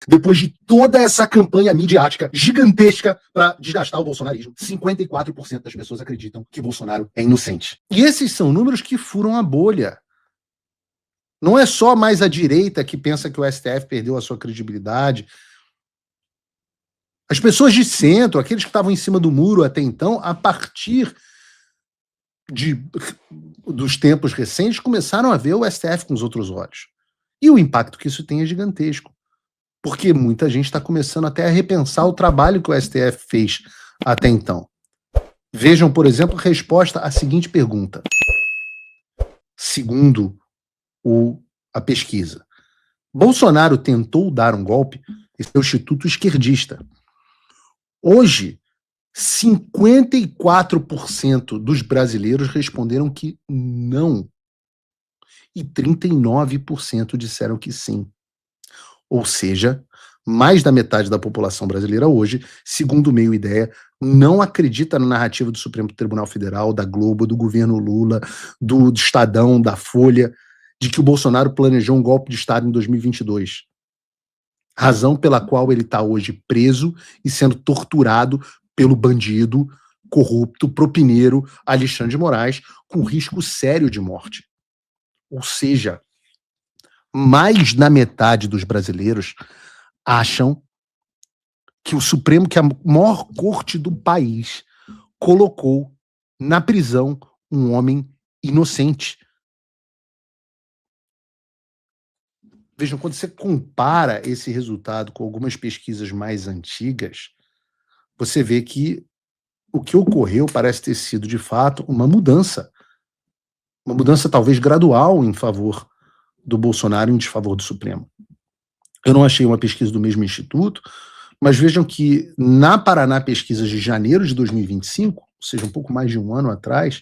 depois de toda essa campanha midiática gigantesca para desgastar o bolsonarismo, 54% das pessoas acreditam que Bolsonaro é inocente. E esses são números que furam a bolha. Não é só mais a direita que pensa que o STF perdeu a sua credibilidade. As pessoas de centro, aqueles que estavam em cima do muro até então, a partir dos tempos recentes, começaram a ver o STF com os outros olhos. E o impacto que isso tem é gigantesco. Porque muita gente está começando até a repensar o trabalho que o STF fez até então. Vejam, por exemplo, a resposta à seguinte pergunta. Segundo a pesquisa, Bolsonaro tentou dar um golpe? Esse é o Instituto Esquerdista. Hoje, 54% dos brasileiros responderam que não. E 39% disseram que sim. Ou seja, mais da metade da população brasileira hoje, segundo o Meio Ideia, não acredita na narrativa do Supremo Tribunal Federal, da Globo, do governo Lula, do Estadão, da Folha, de que o Bolsonaro planejou um golpe de Estado em 2022. Razão pela qual ele está hoje preso e sendo torturado pelo bandido, corrupto, propineiro Alexandre de Moraes, com risco sério de morte. Ou seja, mais da metade dos brasileiros acham que o Supremo, que é a maior corte do país, colocou na prisão um homem inocente. Vejam, quando você compara esse resultado com algumas pesquisas mais antigas, você vê que o que ocorreu parece ter sido, de fato, uma mudança talvez gradual em favor do Bolsonaro e em desfavor do Supremo. Eu não achei uma pesquisa do mesmo instituto, mas vejam que na Paraná Pesquisas de janeiro de 2025, ou seja, um pouco mais de um ano atrás,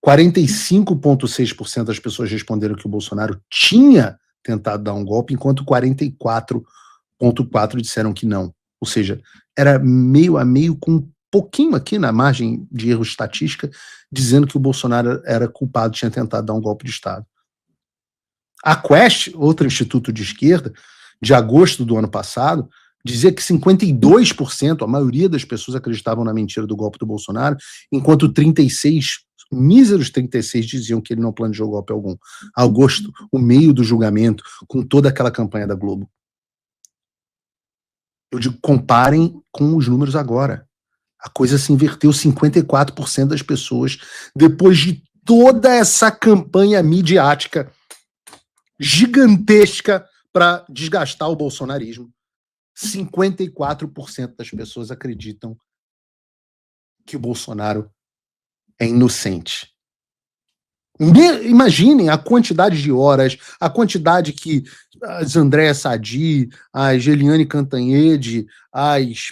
45,6% das pessoas responderam que o Bolsonaro tinha tentado dar um golpe, enquanto 44,4% disseram que não. Ou seja, era meio a meio, com um pouquinho aqui na margem de erro estatística, dizendo que o Bolsonaro era culpado, tinha tentado dar um golpe de Estado. A Quest, outro instituto de esquerda, de agosto do ano passado, dizia que 52%, a maioria das pessoas acreditavam na mentira do golpe do Bolsonaro, enquanto míseros 36 diziam que ele não planejou golpe algum. Agosto, o meio do julgamento, com toda aquela campanha da Globo. Eu digo, comparem com os números agora. A coisa se inverteu, 54% das pessoas, depois de toda essa campanha midiática gigantesca para desgastar o bolsonarismo, 54% das pessoas acreditam que o Bolsonaro é inocente. Imaginem a quantidade de horas, a quantidade que as Andréa Sadi, a Eliane Cantanhede, as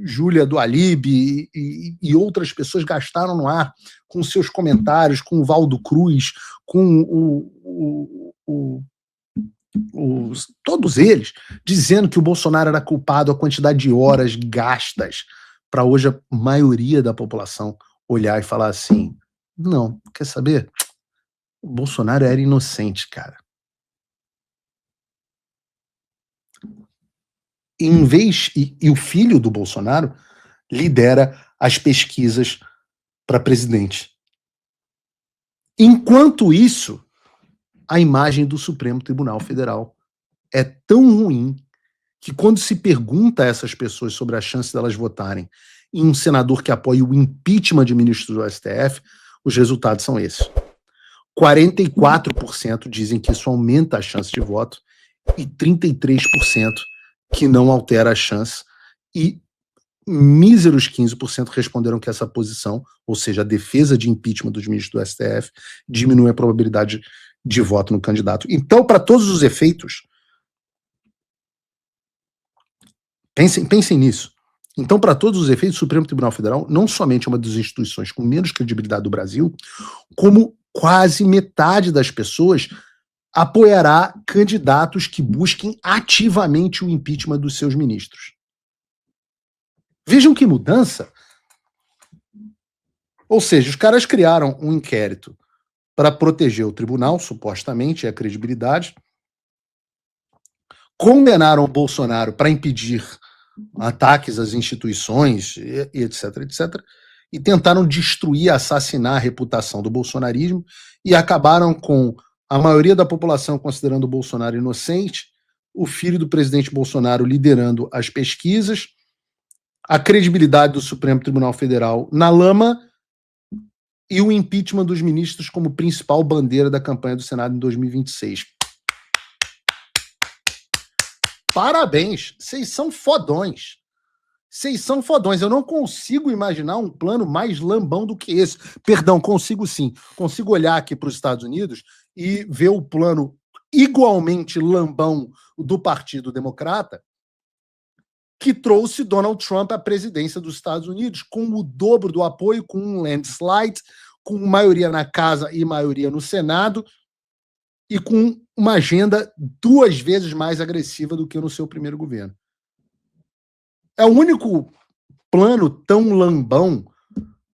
Júlia do Alibe e outras pessoas gastaram no ar com seus comentários, com o Valdo Cruz, com todos eles, dizendo que o Bolsonaro era culpado, a quantidade de horas gastas para hoje a maioria da população olhar e falar assim, não, quer saber? O Bolsonaro era inocente, cara. E o filho do Bolsonaro lidera as pesquisas para presidente. Enquanto isso, a imagem do Supremo Tribunal Federal é tão ruim que quando se pergunta a essas pessoas sobre a chance delas votarem em um senador que apoia o impeachment de ministro do STF, os resultados são esses. 44% dizem que isso aumenta a chance de voto e 33% que não altera a chance, e míseros 15% responderam que essa posição, ou seja, a defesa de impeachment dos ministros do STF, diminui a probabilidade de voto no candidato. Então, para todos os efeitos, pensem nisso. Então, para todos os efeitos, o Supremo Tribunal Federal não somente é uma das instituições com menos credibilidade do Brasil, como quase metade das pessoas apoiará candidatos que busquem ativamente o impeachment dos seus ministros. Vejam que mudança. Ou seja, os caras criaram um inquérito para proteger o tribunal, supostamente, e a credibilidade, condenaram o Bolsonaro para impedir ataques às instituições, e etc, etc, e tentaram destruir, assassinar a reputação do bolsonarismo e acabaram com a maioria da população considerando o Bolsonaro inocente, o filho do presidente Bolsonaro liderando as pesquisas, a credibilidade do Supremo Tribunal Federal na lama e o impeachment dos ministros como principal bandeira da campanha do Senado em 2026. Parabéns, vocês são fodões. Vocês são fodões. Eu não consigo imaginar um plano mais lambão do que esse. Perdão, consigo sim. Consigo olhar aqui para os Estados Unidos e ver o plano igualmente lambão do Partido Democrata, que trouxe Donald Trump à presidência dos Estados Unidos, com o dobro do apoio, com um landslide, com maioria na Casa e maioria no Senado, e com uma agenda 2 vezes mais agressiva do que no seu primeiro governo. É o único plano tão lambão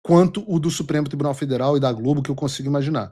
quanto o do Supremo Tribunal Federal e da Globo que eu consigo imaginar.